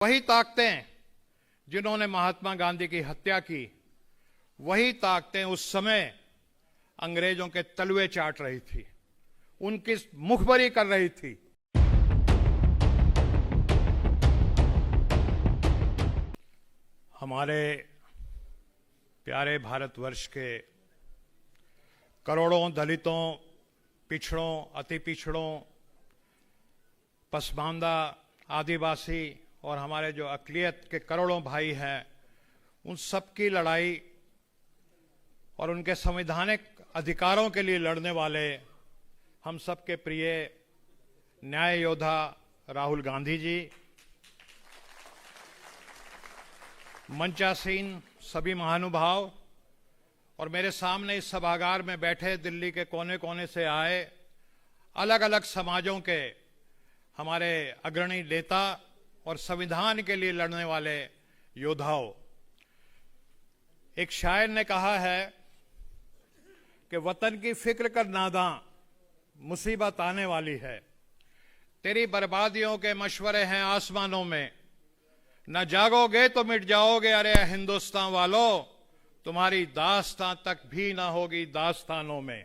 वही ताकतें जिन्होंने महात्मा गांधी की हत्या की, वही ताकतें उस समय अंग्रेजों के तलवे चाट रही थी, उनकी मुखबरी कर रही थी। हमारे प्यारे भारतवर्ष के करोड़ों दलितों, पिछड़ों, अति पिछड़ों, पसमानदा, आदिवासी और हमारे जो अक़लियत के करोड़ों भाई हैं, उन सब की लड़ाई और उनके संवैधानिक अधिकारों के लिए लड़ने वाले हम सब के प्रिय न्याय योद्धा राहुल गांधी जी, मंचासीन सभी महानुभाव और मेरे सामने इस सभागार में बैठे दिल्ली के कोने कोने से आए अलग अलग समाजों के हमारे अग्रणी नेता और संविधान के लिए लड़ने वाले योद्धाओं। एक शायर ने कहा है कि वतन की फिक्र कर नादां, मुसीबत आने वाली है। तेरी बर्बादियों के मशवरे हैं आसमानों में, न जागोगे तो मिट जाओगे। अरे हिंदुस्तान वालों, तुम्हारी दास्तां तक भी ना होगी दास्तानों में।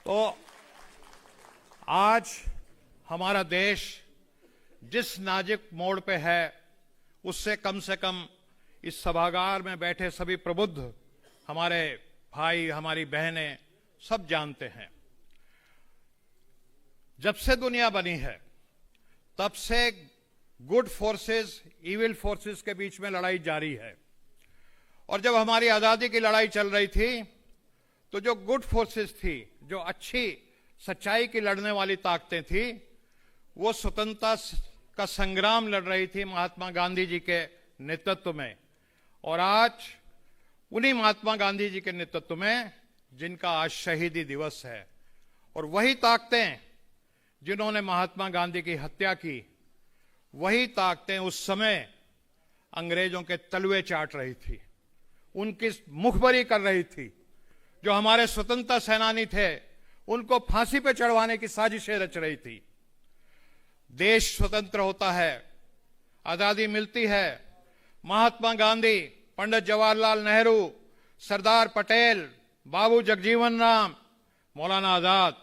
तो आज हमारा देश जिस नाजुक मोड़ पे है, उससे कम से कम इस सभागार में बैठे सभी प्रबुद्ध हमारे भाई, हमारी बहनें सब जानते हैं। जब से दुनिया बनी है तब से गुड फोर्सेस, इविल फोर्सेस के बीच में लड़ाई जारी है। और जब हमारी आजादी की लड़ाई चल रही थी तो जो गुड फोर्सेस थी, जो अच्छी सच्चाई की लड़ने वाली ताकतें थी, वो स्वतंत्रता का संग्राम लड़ रही थी महात्मा गांधी जी के नेतृत्व में। और आज उन्हीं महात्मा गांधी जी के नेतृत्व में जिनका आज शहीदी दिवस है, और वही ताकतें जिन्होंने महात्मा गांधी की हत्या की, वही ताकतें उस समय अंग्रेजों के तलवे चाट रही थी, उनकी मुखबरी कर रही थी। जो हमारे स्वतंत्रता सेनानी थे, उनको फांसी पे चढ़वाने की साजिशें रच रही थी। देश स्वतंत्र होता है, आजादी मिलती है, महात्मा गांधी, पंडित जवाहरलाल नेहरू, सरदार पटेल, बाबू जगजीवन राम, मौलाना आजाद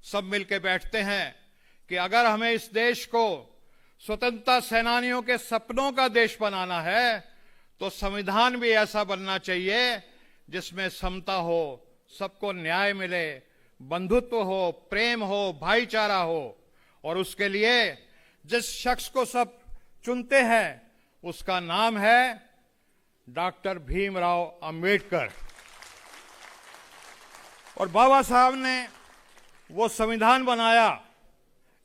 सब मिलकर बैठते हैं कि अगर हमें इस देश को स्वतंत्रता सेनानियों के सपनों का देश बनाना है तो संविधान भी ऐसा बनना चाहिए जिसमें समता हो, सबको न्याय मिले, बंधुत्व हो, प्रेम हो, भाईचारा हो। और उसके लिए जिस शख्स को सब चुनते हैं उसका नाम है डॉक्टर भीमराव अंबेडकर। और बाबा साहब ने वो संविधान बनाया,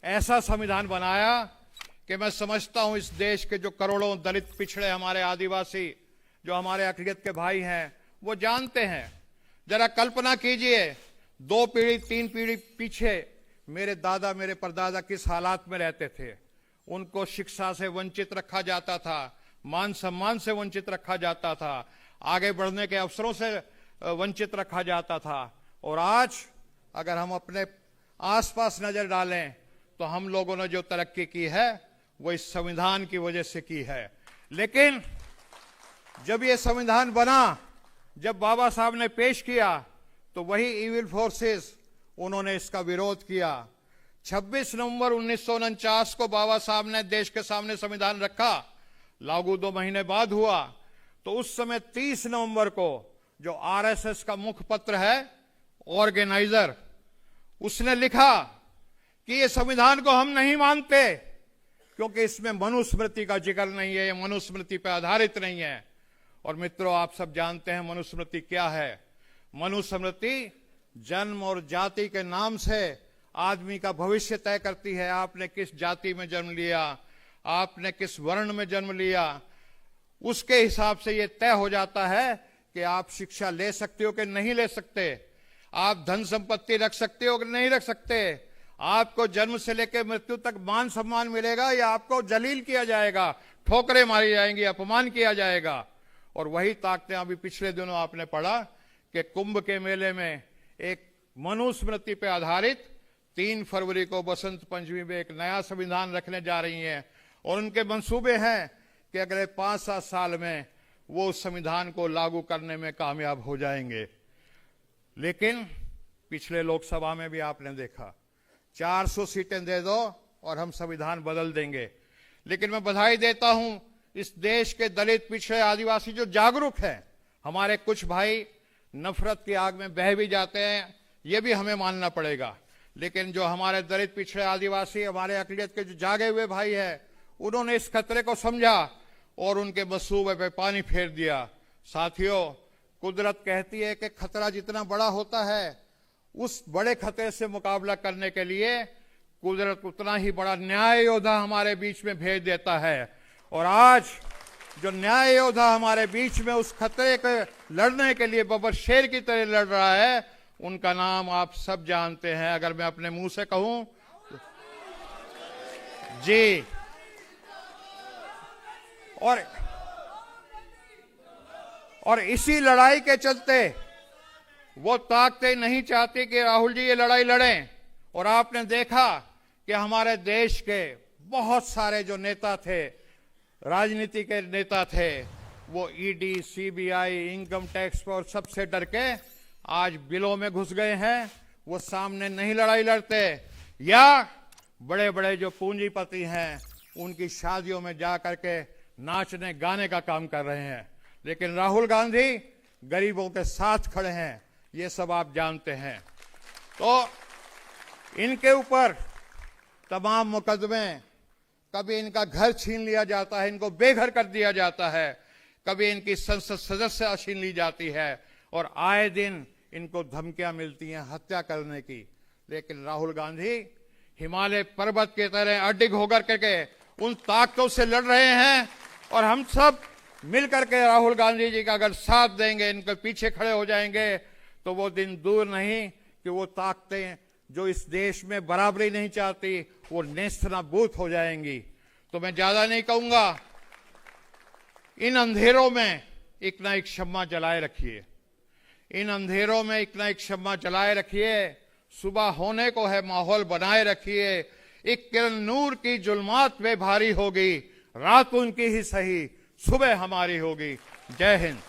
ऐसा संविधान बनाया कि मैं समझता हूं इस देश के जो करोड़ों दलित, पिछड़े, हमारे आदिवासी, जो हमारे अक़लियत के भाई हैं, वो जानते हैं। जरा कल्पना कीजिए, 2 पीढ़ी 3 पीढ़ी पीछे मेरे दादा, मेरे परदादा किस हालात में रहते थे। उनको शिक्षा से वंचित रखा जाता था, मान सम्मान से वंचित रखा जाता था, आगे बढ़ने के अवसरों से वंचित रखा जाता था। और आज अगर हम अपने आसपास नजर डालें तो हम लोगों ने जो तरक्की की है वो इस संविधान की वजह से की है। लेकिन जब ये संविधान बना, जब बाबा साहब ने पेश किया, तो वही इविल फोर्सेस, उन्होंने इसका विरोध किया। 26 नवंबर 1949 को बाबा साहब ने देश के सामने संविधान रखा, लागू 2 महीने बाद हुआ। तो उस समय 30 नवंबर को जो आरएसएस का मुखपत्र है, ऑर्गेनाइजर, उसने लिखा कि ये संविधान को हम नहीं मानते क्योंकि इसमें मनुस्मृति का जिक्र नहीं है, ये मनुस्मृति पर आधारित नहीं है। और मित्रों, आप सब जानते हैं मनुस्मृति क्या है। मनुस्मृति जन्म और जाति के नाम से आदमी का भविष्य तय करती है। आपने किस जाति में जन्म लिया, आपने किस वर्ण में जन्म लिया, उसके हिसाब से यह तय हो जाता है कि आप शिक्षा ले सकते हो कि नहीं ले सकते, आप धन संपत्ति रख सकते हो कि नहीं रख सकते, आपको जन्म से लेकर मृत्यु तक मान सम्मान मिलेगा या आपको जलील किया जाएगा, ठोकरें मारी जाएंगी, अपमान किया जाएगा। और वही ताकतें अभी पिछले दिनों आपने पढ़ा कि कुंभ के मेले में एक मनुस्मृति पर आधारित 3 फरवरी को बसंत पंचमी में एक नया संविधान रखने जा रही हैं। और उनके मंसूबे हैं कि अगले 5-7 साल में वो संविधान को लागू करने में कामयाब हो जाएंगे। लेकिन पिछले लोकसभा में भी आपने देखा 400 सीटें दे दो और हम संविधान बदल देंगे। लेकिन मैं बधाई देता हूं इस देश के दलित, पिछड़े, आदिवासी जो जागरूक हैं। हमारे कुछ भाई नफरत की आग में बह भी जाते हैं, ये भी हमें मानना पड़ेगा। लेकिन जो हमारे दलित, पिछड़े, आदिवासी, हमारे अकलियत के जो जागे हुए भाई हैं, उन्होंने इस खतरे को समझा और उनके मंसूबे पे पानी फेर दिया। साथियों, कुदरत कहती है कि खतरा जितना बड़ा होता है, उस बड़े खतरे से मुकाबला करने के लिए कुदरत उतना ही बड़ा न्याय योद्धा हमारे बीच में भेज देता है। और आज जो न्याय योद्धा हमारे बीच में उस खतरे के लड़ने के लिए बबर शेर की तरह लड़ रहा है, उनका नाम आप सब जानते हैं। अगर मैं अपने मुंह से कहूं जी, और इसी लड़ाई के चलते वो ताकतें नहीं चाहती कि राहुल जी ये लड़ाई लड़ें। और आपने देखा कि हमारे देश के बहुत सारे जो नेता थे, राजनीति के नेता थे, वो ईडी, सीबीआई, इनकम टैक्स पर सबसे डर के आज बिलों में घुस गए हैं। वो सामने नहीं लड़ाई लड़ते, या बड़े बड़े जो पूंजीपति हैं उनकी शादियों में जा करके नाचने गाने का काम कर रहे हैं। लेकिन राहुल गांधी गरीबों के साथ खड़े हैं, ये सब आप जानते हैं। तो इनके ऊपर तमाम मुकदमे, कभी इनका घर छीन लिया जाता है, इनको बेघर कर दिया जाता है, कभी इनकी संसद सदस्य छीन ली जाती है, और आए दिन इनको धमकियां मिलती हैं हत्या करने की। लेकिन राहुल गांधी हिमालय पर्वत की तरह अडिग होकर के उन ताकतों से लड़ रहे हैं। और हम सब मिलकर के राहुल गांधी जी का अगर साथ देंगे, इनके पीछे खड़े हो जाएंगे, तो वो दिन दूर नहीं कि वो ताकतें जो इस देश में बराबरी नहीं चाहती, वो नेस्तनाबूद हो जाएंगी। तो मैं ज्यादा नहीं कहूंगा, इन अंधेरों में एक ना एक शम्मा जलाए रखिए, इन अंधेरों में एक ना एक शम्मा जलाए रखिए। सुबह होने को है, माहौल बनाए रखिए। एक किरण नूर की जुल्मात में भारी होगी, रात उनकी ही सही, सुबह हमारी होगी। जय हिंद।